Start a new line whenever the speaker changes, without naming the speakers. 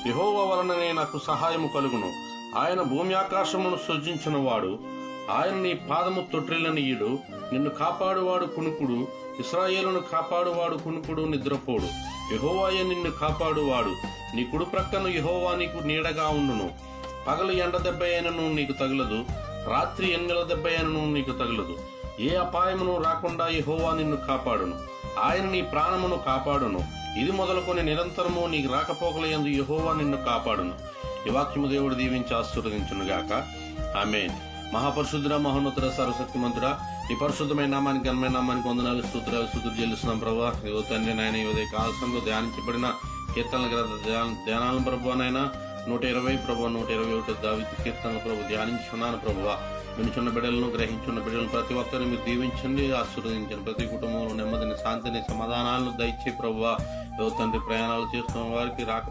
యెహోవా వలననే నాకు సహాయము కలుగును. ఆయన భూమి ఆకాశమును సృజించిన వాడు. ఆయన నీ పాదము తొట్రిల్లనీయుడు. నిన్ను కాపాడువాడు కునుకుడు. ఇశ్రాయేలును కాపాడువాడు కునుకుడు నిద్రపోడు. యెహోవాయే నిన్ను కాపాడువాడు. నీ కుడి ప్రక్కను యెహోవా నీకు నీడగా ఉండును. పగలు ఎండ దెబ్బ అయినను నీకు తగులదు, రాత్రి ఎన్నెల దెబ్బ అయినను నీకు తగులదు. ఏ అపాయమును రాకుండా యెహోవా నిన్ను కాపాడును. ఆయన నీ ప్రాణమును కాపాడును. ఇది మొదలుకొని నిరంతరము నీకు రాకపోకలయందు యెహోవా నిన్ను కాపాడును. ఈ వాక్యము దేవుడు దీవించి ఆశీర్వదించునుగాక. ఆమేన్. మహాపరిశుద్ధుడ, మహోన్నతుడ, సర్వశక్తిమంతుడా, ఈ పరిశుద్ధమైన నామానికి, ఘనమైన నామానికి వందనాలు, స్తుతులు చెల్లిస్తున్నాం ప్రభా. ఇదో తండ్రి నాయన, ఈ ఉదయ కాలంలో ధ్యానించబడిన కీర్తనల గ్రంథ ధ్యానాలను ప్రభు నాయన 120 ప్రభు, 121 దావీదు కీర్తనలు ప్రభు ధ్యానించున్నాను ప్రభువా. వినుచున్న బిడ్డలను, గ్రహించున్న బిడ్డలను ప్రతి ఒక్కరిని మీరు దీవించండి, ఆశీర్వదించండి. ప్రతి కుటుంబంలో నెమ్మదిని, శాంతిని, సమాధానాలను దయచే ప్రభువా. తండ్రి ప్రయాణాలు చేస్తున్న వారికి రాక